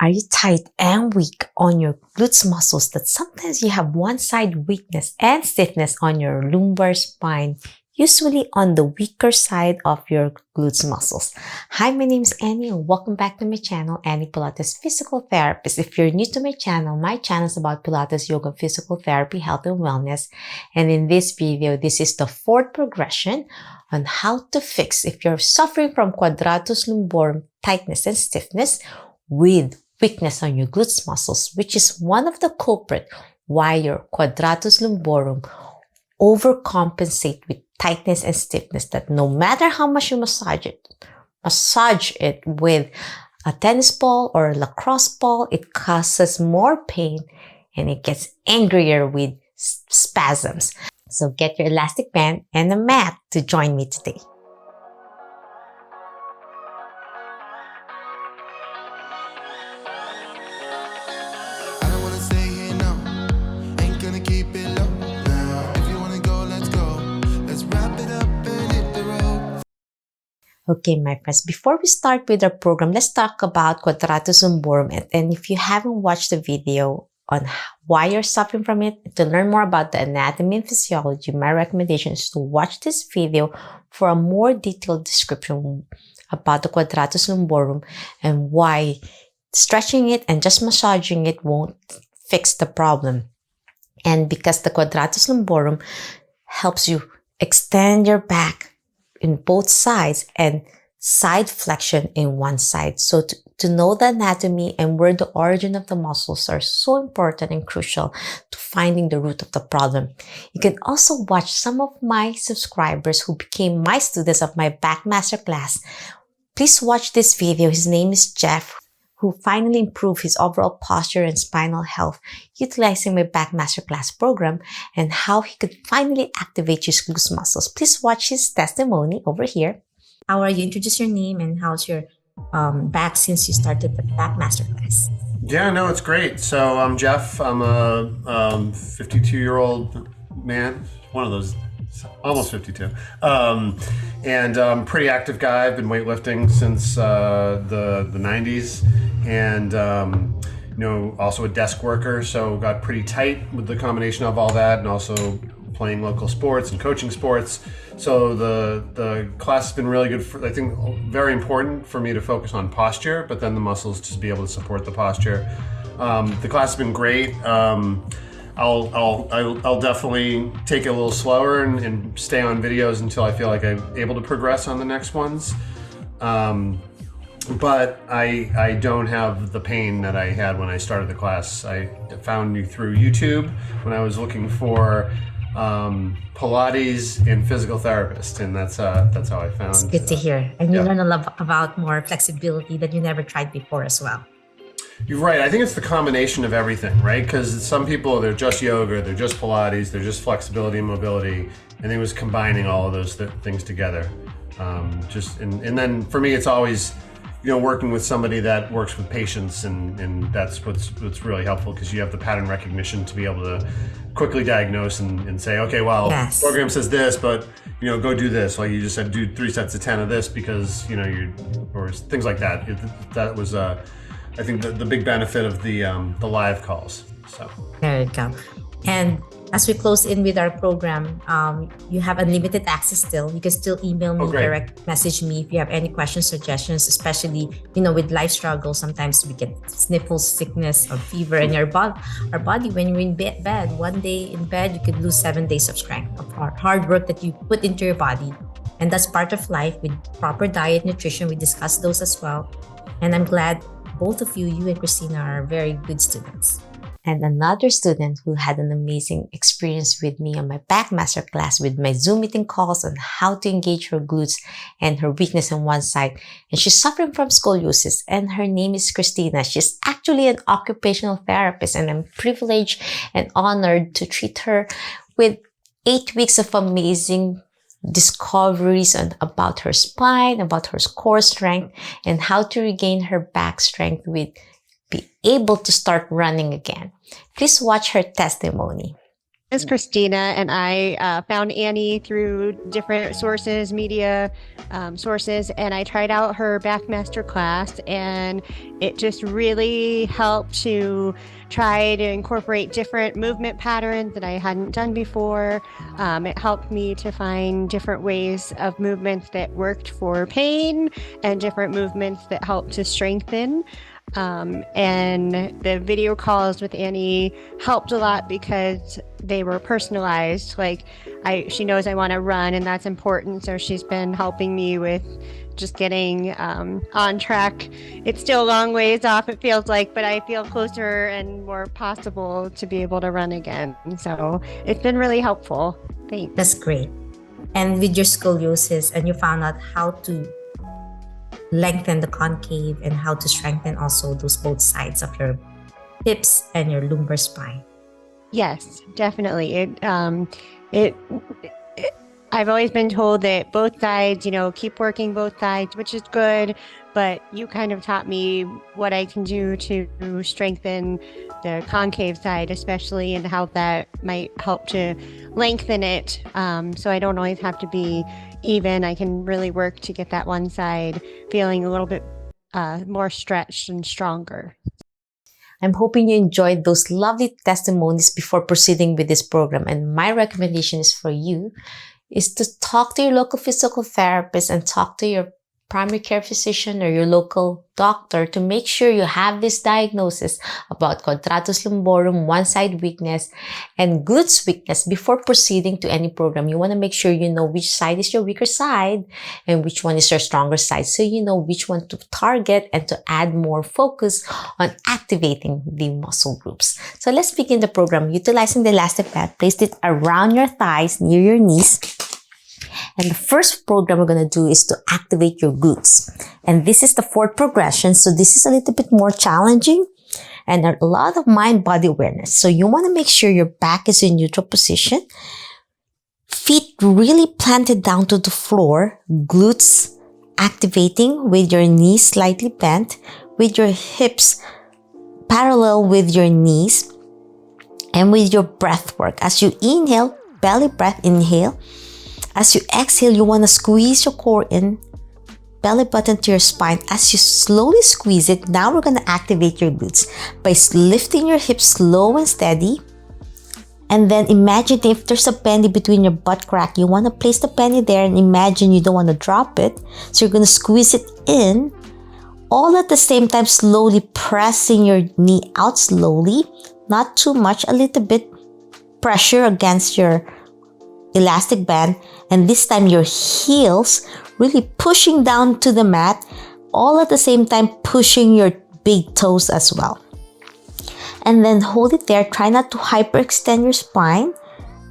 Are you tight and weak on your glutes muscles that sometimes you have one side weakness and stiffness on your lumbar spine, usually on the weaker side of your glutes muscles? Hi, my name is Annie and welcome back to my channel, Annie Pilates Physical Therapist. If you're new to my channel is about Pilates, yoga, physical therapy, health and wellness. And in this video, this is the fourth progression on how to fix if you're suffering from Quadratus Lumborum tightness and stiffness with weakness on your glutes muscles, which is one of the culprit why your Quadratus Lumborum overcompensate with tightness and stiffness, that no matter how much you massage it with a tennis ball or a lacrosse ball, it causes more pain and it gets angrier with spasms. So get your elastic band and a mat to join me today. Okay, my friends, before we start with our program, let's talk about Quadratus Lumborum. And if you haven't watched the video on why you're suffering from it, to learn more about the anatomy and physiology, my recommendation is to watch this video for a more detailed description about the Quadratus Lumborum and why stretching it and just massaging it won't fix the problem. And because the Quadratus Lumborum helps you extend your back in both sides and side flexion in one side. So to know the anatomy and where the origin of the muscles are so important and crucial to finding the root of the problem. You can also watch some of my subscribers who became my students of my back masterclass. Please watch this video. His name is Jeff, who finally improved his overall posture and spinal health utilizing my back masterclass program, and how he could finally activate his glutes muscles. Please watch his testimony over here. How are you? Introduce your name and how's your back since you started the back masterclass? Yeah, no, it's great. So I'm Jeff. I'm a 52-year-old man, one of those, almost 52. And pretty active guy. I've been weightlifting since the 90s, and also a desk worker. So got pretty tight with the combination of all that, and also playing local sports and coaching sports. So the class has been really good for, I think, very important for me to focus on posture, but then the muscles just be able to support the posture. The class has been great. I'll definitely take it a little slower and stay on videos until I feel like I'm able to progress on the next ones. But I don't have the pain that I had when I started the class. I found you through YouTube when I was looking for Pilates and physical therapist, and that's how I found. It's good to hear. And you learn a lot about more flexibility that you never tried before as well. You're right. I think it's the combination of everything, right? Because some people, they're just yoga, they're just Pilates, they're just flexibility and mobility, and it was combining all of those things together. And then for me, it's always, working with somebody that works with patients, and that's what's really helpful, because you have the pattern recognition to be able to quickly diagnose and say, okay, well, the program says this, but go do this. Like you just said, do 3 sets of 10 of this because or things like that. That was I think the big benefit of the live calls. So there you go. And as we close in with our program, you have unlimited access still. You can still email me, direct message me if you have any questions, suggestions, especially, with life struggles. Sometimes we get sniffles, sickness, or fever in our body. When you're in bed, one day in bed, you could lose 7 days of strength, of hard work that you put into your body. And that's part of life. With proper diet, nutrition, we discussed those as well. And I'm glad both of you and Christina, are very good students. And another student who had an amazing experience with me on my back masterclass with my Zoom meeting calls on how to engage her glutes and her weakness on one side. And she's suffering from scoliosis, and her name is Christina. She's actually an occupational therapist, and I'm privileged and honored to treat her with 8 weeks of amazing discoveries about her spine, about her core strength, and how to regain her back strength with be able to start running again. Please watch her testimony. is Christina, and I found Annie through different sources, media sources, and I tried out her Backmaster class, and it just really helped to try to incorporate different movement patterns that I hadn't done before. It helped me to find different ways of movements that worked for pain and different movements that helped to strengthen. And the video calls with Annie helped a lot because they were personalized. Like she knows I want to run, and that's important. So she's been helping me with just getting on track. It's still a long ways off, it feels like, but I feel closer and more possible to be able to run again. So it's been really helpful. Thanks. That's great. And with your scoliosis, and you found out how to lengthen the concave and how to strengthen also those both sides of your hips and your lumbar spine. Yes, definitely. I've always been told that both sides, keep working both sides, which is good, but you kind of taught me what I can do to strengthen the concave side, especially, and how that might help to lengthen it. So I don't always have to be even. I can really work to get that one side feeling a little bit more stretched and stronger. I'm hoping you enjoyed those lovely testimonies before proceeding with this program. And my recommendation is for you is to talk to your local physical therapist and talk to your primary care physician or your local doctor to make sure you have this diagnosis about Quadratus Lumborum, one side weakness, and glutes weakness before proceeding to any program. You want to make sure you know which side is your weaker side and which one is your stronger side, so you know which one to target and to add more focus on activating the muscle groups. So let's begin the program. Utilizing the elastic band, place it around your thighs near your knees. And the first program we're going to do is to activate your glutes. And this is the fourth progression. So this is a little bit more challenging and a lot of mind-body awareness. So you want to make sure your back is in neutral position. Feet really planted down to the floor. Glutes activating with your knees slightly bent. With your hips parallel with your knees. And with your breath work. As you inhale, belly breath, inhale. As you exhale, you want to squeeze your core in, belly button to your spine. As you slowly squeeze it, now we're going to activate your glutes by lifting your hips slow and steady. And then imagine if there's a penny between your butt crack. You want to place the penny there and imagine you don't want to drop it. So you're going to squeeze it in. All at the same time, slowly pressing your knee out slowly. Not too much, a little bit pressure against your elastic band, and this time your heels really pushing down to the mat, all at the same time pushing your big toes as well. And then hold it there. Try not to hyperextend your spine,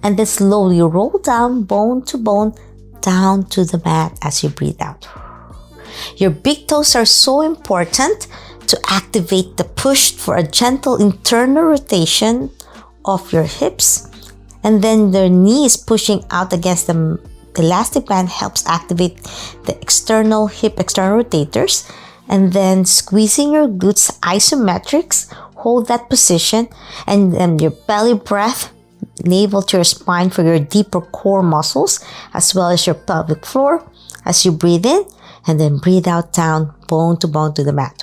and then slowly roll down, bone to bone, down to the mat as you breathe out. Your big toes are so important to activate the push for a gentle internal rotation of your hips. And then the knees pushing out against the elastic band helps activate the external hip external rotators. And then squeezing your glutes isometrics, hold that position. And then your belly breath, navel to your spine for your deeper core muscles, as well as your pelvic floor as you breathe in. And then breathe out down, bone to the mat.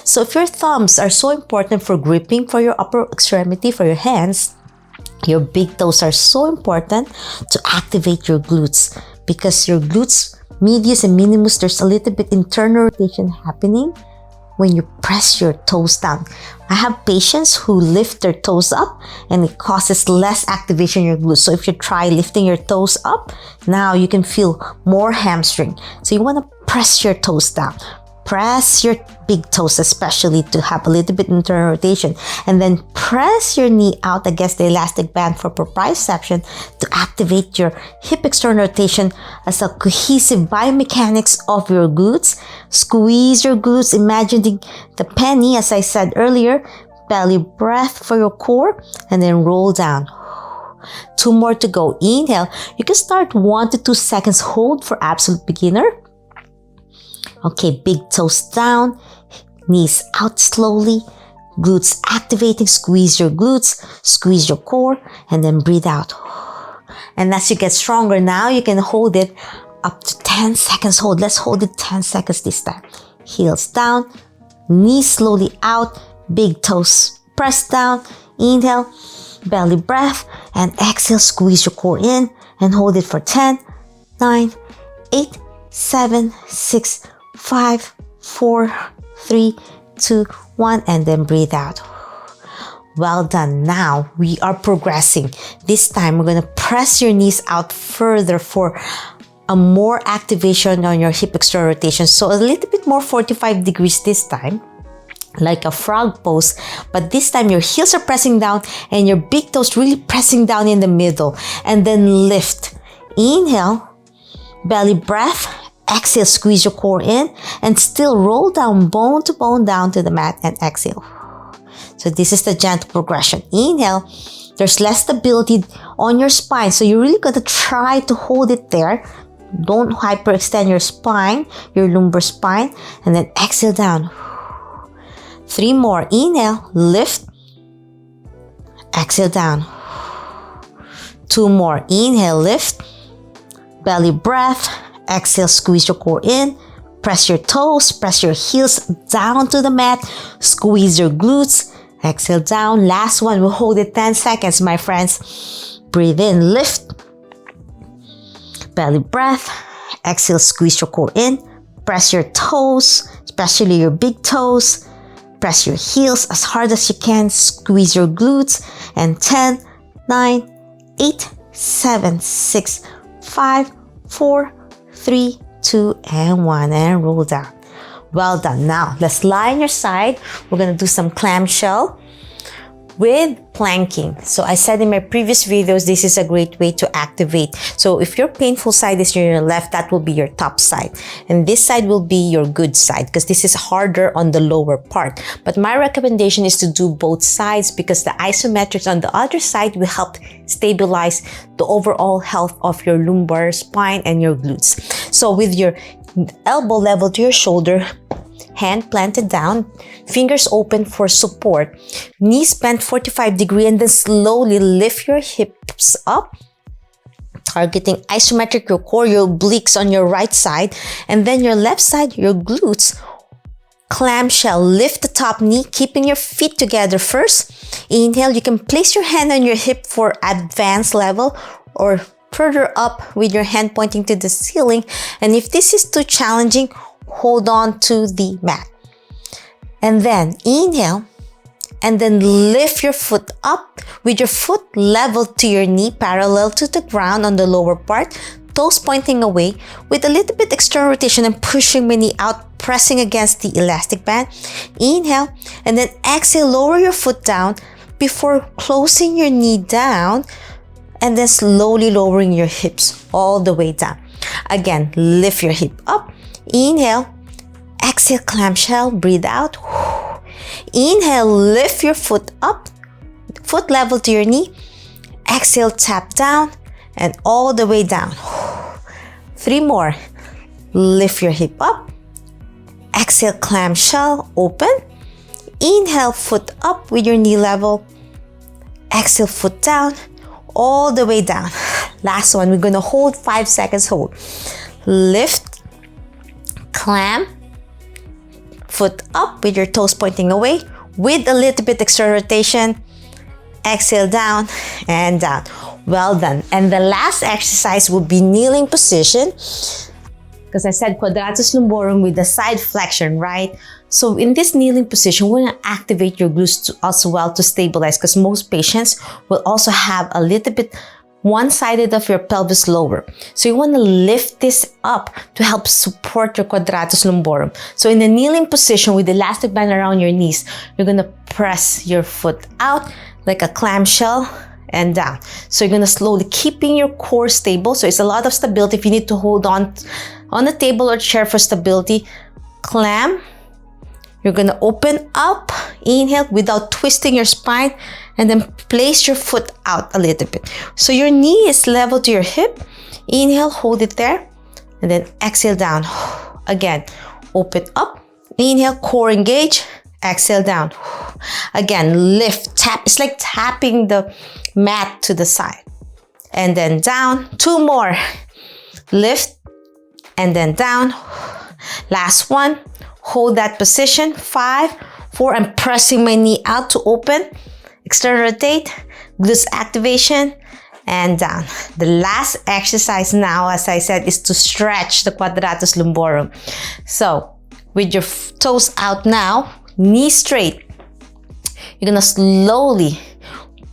So if your thumbs are so important for gripping for your upper extremity, for your hands, your big toes are so important to activate your glutes, because your glutes, medius and minimus, there's a little bit internal rotation happening when you press your toes down. I have patients who lift their toes up and it causes less activation in your glutes. So if you try lifting your toes up, now you can feel more hamstring. So you want to press your toes down. Press your big toes especially to have a little bit internal rotation, and then press your knee out against the elastic band for proprioception to activate your hip external rotation as a cohesive biomechanics of your glutes. Squeeze your glutes, imagining the penny, as I said earlier, belly breath for your core, and then roll down. 2 more to go. Inhale. You can start 1 to 2 seconds. Hold for absolute beginner. Okay, big toes down, knees out slowly, glutes activating. Squeeze your glutes, squeeze your core, and then breathe out. And as you get stronger now, you can hold it up to 10 seconds hold. Let's hold it 10 seconds this time. Heels down, knees slowly out, big toes press down. Inhale, belly breath, and exhale, squeeze your core in and hold it for 10, 9, 8, 7, 6, 5, 4, 3, 2, 1, and then breathe out. Well done. Now we are progressing. This time we're going to press your knees out further for a more activation on your hip external rotation. So a little bit more 45 degrees this time, like a frog pose, but this time your heels are pressing down and your big toes really pressing down in the middle, and then lift. Inhale, belly breath, exhale, squeeze your core in, and still roll down bone to bone down to the mat and exhale. So this is the gentle progression. Inhale, there's less stability on your spine, so you're really going to try to hold it there. Don't hyperextend your spine, your lumbar spine, and then exhale down. 3 more. Inhale, lift, exhale down. 2 more. Inhale, lift, belly breath, exhale, squeeze your core in, press your toes, press your heels down to the mat, squeeze your glutes, exhale down. Last one, we'll hold it 10 seconds, my friends. Breathe in, lift, belly breath, exhale, squeeze your core in, press your toes, especially your big toes, press your heels as hard as you can, squeeze your glutes, and 10, 9, 8, 7, 6, 5, 4, 3, 2, and 1, and roll down. Well done. Now let's lie on your side. We're going to do some clamshell with planking. So I said in my previous videos, this is a great way to activate. So if your painful side is your left, that will be your top side. And this side will be your good side, because this is harder on the lower part. But my recommendation is to do both sides, because the isometrics on the other side will help stabilize the overall health of your lumbar spine and your glutes. So with your elbow level to your shoulder, hand planted down, fingers open for support, knees bent 45 degrees, and then slowly lift your hips up, targeting isometric your core, your obliques on your right side, and then your left side, your glutes. Clamshell, lift the top knee, keeping your feet together first. Inhale, you can place your hand on your hip for advanced level, or further up with your hand pointing to the ceiling. And if this is too challenging, hold on to the mat. And then inhale, and then lift your foot up with your foot level to your knee, parallel to the ground on the lower part, toes pointing away, with a little bit external rotation and pushing my knee out, pressing against the elastic band. Inhale, and then exhale, lower your foot down before closing your knee down, and then slowly lowering your hips all the way down. Again, lift your hip up. Inhale, exhale, clamshell, breathe out. Inhale, lift your foot up, foot level to your knee. Exhale, tap down and all the way down. 3 more. Lift your hip up. Exhale, clamshell, open. Inhale, foot up with your knee level. Exhale, foot down, all the way down. Last one, we're gonna hold 5 seconds, hold. Lift, clam, foot up with your toes pointing away, with a little bit external rotation. Exhale, down and down. Well done. And the last exercise will be kneeling position, because I said Quadratus Lumborum with the side flexion, right? So in this kneeling position, we're going to activate your glutes as well to stabilize, because most patients will also have a little bit one-sided of your pelvis lower. So you want to lift this up to help support your Quadratus Lumborum. So in the kneeling position with the elastic band around your knees, you're going to press your foot out like a clamshell and down. So you're going to slowly keeping your core stable. So it's a lot of stability. If you need to hold on a table or chair for stability, clam. You're going to open up, inhale without twisting your spine, and then place your foot out a little bit. So your knee is level to your hip. Inhale, hold it there, and then exhale down. Again, open up, inhale, core engage, Exhale down. Again, lift, tap. It's like tapping the mat to the side. And then down. 2 more. Lift and then down. Last one. Hold that position. 5, 4. I'm pressing my knee out to open. External rotate. Glutes activation. And down. The last exercise now, as I said, is to stretch the Quadratus Lumborum. So, with your toes out now, knee straight, you're gonna slowly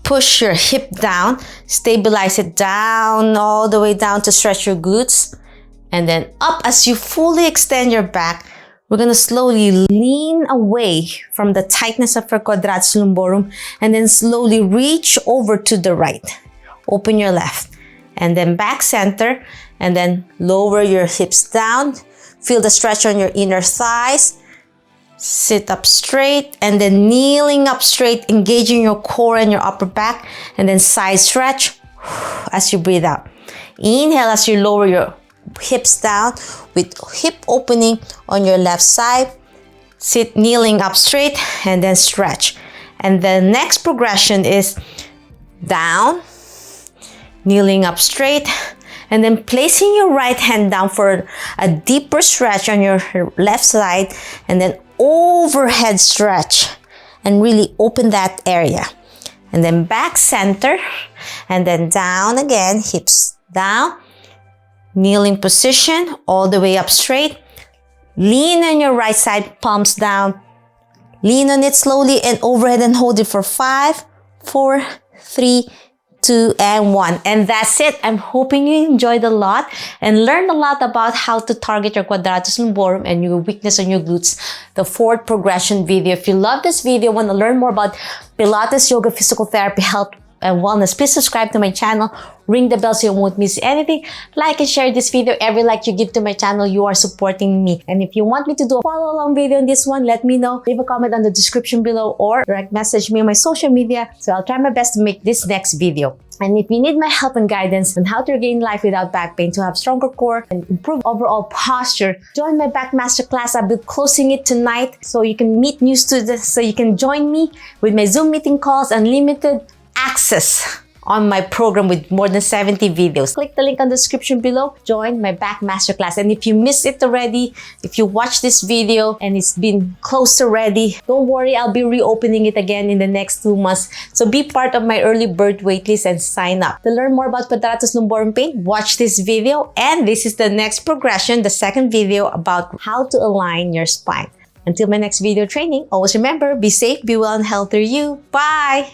push your hip down, stabilize it down, all the way down to stretch your glutes. And then up as you fully extend your back, we're gonna slowly lean away from the tightness of your Quadratus Lumborum and then slowly reach over to the right. Open your left and then back center and then lower your hips down. Feel the stretch on your inner thighs. Sit up straight and then kneeling up straight, engaging your core and your upper back, and then side stretch as you breathe out. Inhale as you lower your hips down with hip opening on your left side. Sit kneeling up straight and then stretch. And the next progression is down, kneeling up straight, and then placing your right hand down for a deeper stretch on your left side, and then overhead stretch and really open that area. And then back center and then down again, hips down, kneeling position all the way up straight. Lean on your right side, palms down. Lean on it slowly and overhead and hold it for 5, 4, 3, 2, and 1. And that's it. I'm hoping you enjoyed a lot and learned a lot about how to target your Quadratus Lumborum and your weakness on your glutes. The 4th progression video. If you love this video, want to learn more about Pilates, yoga, physical therapy, health, and wellness, please subscribe to my channel. Ring the bell so you won't miss anything. Like and share this video. Every like you give to my channel, you are supporting me. And if you want me to do a follow-along video on this one, let me know. Leave a comment on the description below or direct message me on my social media. So I'll try my best to make this next video. And if you need my help and guidance on how to regain life without back pain, to have stronger core and improve overall posture, join my back masterclass. I'll be closing it tonight so you can meet new students, so you can join me with my Zoom meeting calls, unlimited access on my program with more than 70 videos. Click the link on the description below. Join my back masterclass. And if you missed it already, if you watched this video and it's been closed already, don't worry, I'll be reopening it again in the next 2 months. So be part of my early bird waitlist and sign up. To learn more about Quadratus Lumborum pain, watch this video. And this is the next progression, the 2nd video about how to align your spine. Until my next video training, always remember, be safe, be well, and healthy you. Bye!